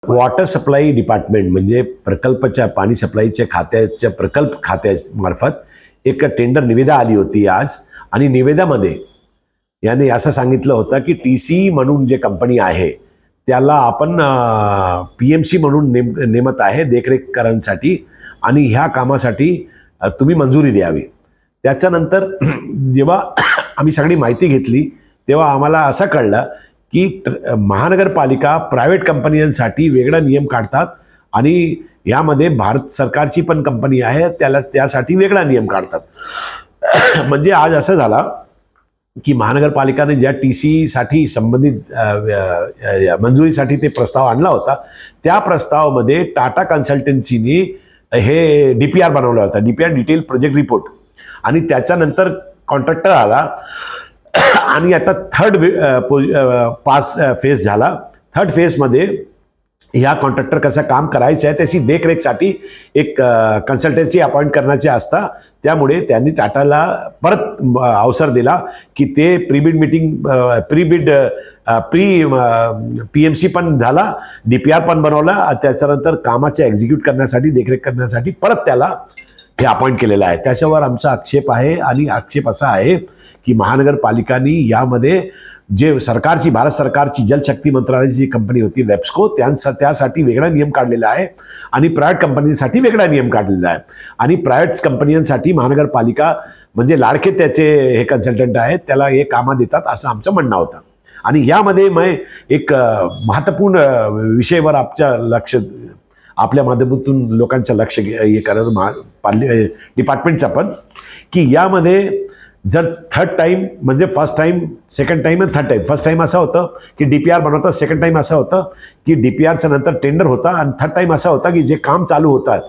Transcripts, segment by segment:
Water supply department म्हणजे प्रकल्पच्या पाणी सप्लायच्या खात्याच्या प्रकल्प खात्यामार्फत एक टेंडर निविदा आली होती आज. आणि निविदामध्ये याने असं सांगितलं होतं की TCE म्हणून जे कंपनी आहे त्याला आपण PMC म्हणून नेमत आहे देखरेख करण्यासाठी आणि ह्या कामासाठी तुम्ही मंजुरी द्यावी. त्याच्यानंतर जेव्हा आम्ही सगळी माहिती घेतली तेव्हा आम्हाला असं कळलं की महानगरपालिका प्रायव्हेट कंपन्यांसाठी वेगळा नियम काढतात आणि यामध्ये भारत सरकारची पण कंपनी आहे त्यासाठी वेगळा नियम काढतात. म्हणजे आज असं झाला की महानगरपालिकाने ज्या TCEसाठी संबंधित मंजुरीसाठी ते प्रस्ताव आणला होता त्या प्रस्तावामध्ये टाटा कन्सल्टन्सीने हे DPR बनवला होता, DPR डिटेल प्रोजेक्ट रिपोर्ट. आणि त्याच्यानंतर कॉन्ट्रॅक्टर आला आणि आता पास फेज झाला. थर्ड फेजमध्ये ह्या कॉन्ट्रॅक्टर कसं काम करायचं आहे त्याची देखरेखसाठी एक कन्सल्टन्सी अपॉइंट करण्याचे असता. त्यामुळे त्यांनी टाटाला परत अवसर दिला की ते प्रीबिड PMC पण झाला, DPR पण बनवला. त्याच्यानंतर कामाचे एक्झिक्यूट करण्यासाठी देखरेख करण्यासाठी परत त्याला हे अपॉइंट केलेलं आहे. त्याच्यावर आमचा आक्षेप आहे आणि आक्षेप असा आहे की महानगरपालिकांनी यामध्ये जे भारत सरकारची जलशक्ती मंत्रालयाची जी कंपनी होती वेप्स्को त्यासाठी वेगळा नियम काढलेला आहे आणि प्रायव्हेट कंपनीसाठी वेगळा नियम काढलेला आहे. आणि प्रायव्हेट कंपन्यांसाठी महानगरपालिका म्हणजे लाडके त्याचे हे कन्सल्टंट आहेत त्याला हे कामं देतात असं आमचं म्हणणं होतं. आणि यामध्ये एक महत्त्वपूर्ण विषयावर आपल्या माध्यमातून लोकांचं लक्ष हे करायचं डिपार्टमेंटचं पण की यामध्ये जर थर्ड टाईम म्हणजे फर्स्ट टाईम, सेकंड टाईम आणि थर्ड टाईम. फर्स्ट टाईम असं होतं की DPR बनवतं, सेकंड टाईम असं होतं की DPRचं नंतर टेंडर होता आणि थर्ड टाईम असा होता की जे काम चालू होतात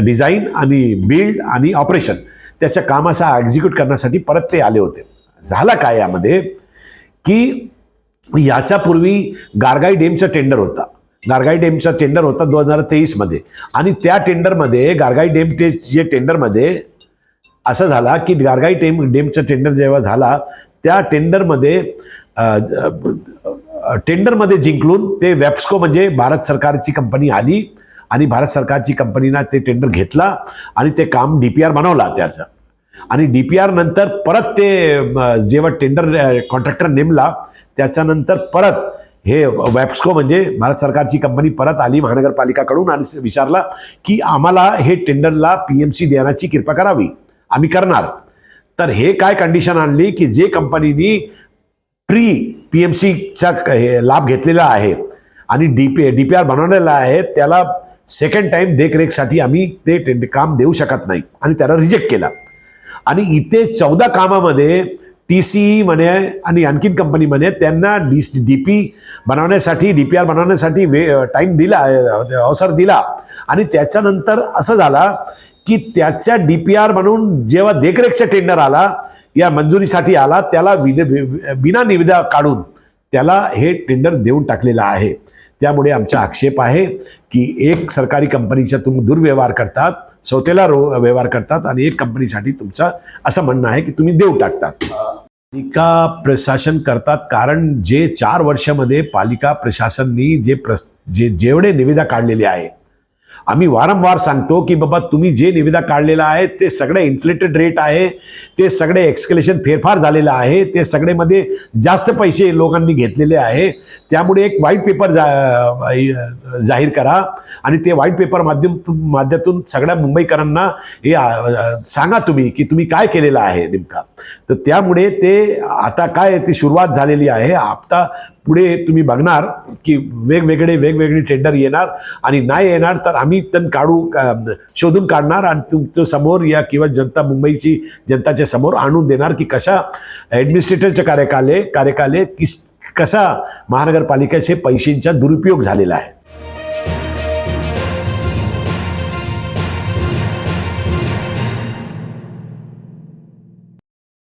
डिझाईन आणि बिल्ड आणि ऑपरेशन त्याच्या कामाचा एक्झिक्यूट करण्यासाठी परत ते आले होते. झालं काय यामध्ये की याच्यापूर्वी गारगाई डेमचा टेंडर होता. गारगाई डेमचा टेंडर होता 2023 आणि त्या टेंडरमध्ये गारगाई जे टेंडरमध्ये असं झाला की गारगाई डेमचा टेंडर जेव्हा झाला त्या टेंडरमध्ये जिंकून ते वेप्स्को म्हणजे भारत सरकारची कंपनी आली आणि भारत सरकारची कंपनीनं ते टेंडर घेतला आणि ते काम DPR बनवला त्याचं. आणि DPR नंतर परत ते जेव्हा टेंडर कॉन्ट्रॅक्टर नेमला त्याच्यानंतर परत हे वेप्स्को म्हणजे भारत सरकारची कंपनी परत आली महानगरपालिकाकडून आणि विचारला की आम्हाला हे टेंडरला PMC देण्याची कृपा करावी, आम्ही करणार. तर हे काय कंडिशन आणली की जे कंपनीनी PMCचा लाभ घेतलेला आहे आणि DPR बनवलेला आहे त्याला सेकंड टाईम देखरेखसाठी आम्ही ते काम देऊ शकत नाही आणि त्याला रिजेक्ट केला. आणि इथे 14 कामामध्ये TCE म्हणे आणि आणखीन कंपनी म्हणे त्यांना DPR बनवण्यासाठी टाईम दिला, अवसर दिला. आणि त्याच्यानंतर असं झाला की त्याच्या DPR म्हणून जेव्हा देखरेखचा टेंडर आला या मंजुरीसाठी आला त्याला बिना निविदा काढून त्याला हे टेंडर देऊन टाकलेलं आहे. त्यामुळे आमचा आक्षेप आहे की एक सरकारी कंपनीचा तुम्ही दुर्व्यवहार करतात, सौतेला व्यवहार करतात आणि एक कंपनीसाठी तुमचं असं म्हणणं आहे की तुम्ही देऊ टाकतात. पालिका प्रशासन करतात कारण जे 4 वर्षामध्ये पालिका प्रशासननी जेवढे निविदा काढलेले आहे आम्ही वारंवार सांगतो की बाबा तुम्ही जे निविदा काढलेला आहे ते सगळे इन्फ्लेटेड रेट आहे, ते सगळे एक्सकेलेशन फेरफार झालेलं आहे, ते सगळेमध्ये जास्त पैसे लोकांनी घेतलेले आहे. त्यामुळे एक व्हाईट पेपर जाहीर करा आणि ते व्हाईट पेपर माध्यमातून सगळ्या मुंबईकरांना हे सांगा तुम्ही की तुम्ही काय केलेलं आहे नेमका. तर त्यामुळे ते आता काय ती सुरुवात झालेली आहे. आता पुढे तुम्ही बघणार की वेगवेगळे टेंडर येणार आणि नाही येणार तर आम्ही शोधून काढणार आणि तुमच्या समोर या किंवा मुंबईची जनताच्या समोर आणून देणार की कशा ॲडमिनिस्ट्रेटरच्या कार्यकाले कसा महानगरपालिकेचे पैशांचा दुरुपयोग झालेला आहे.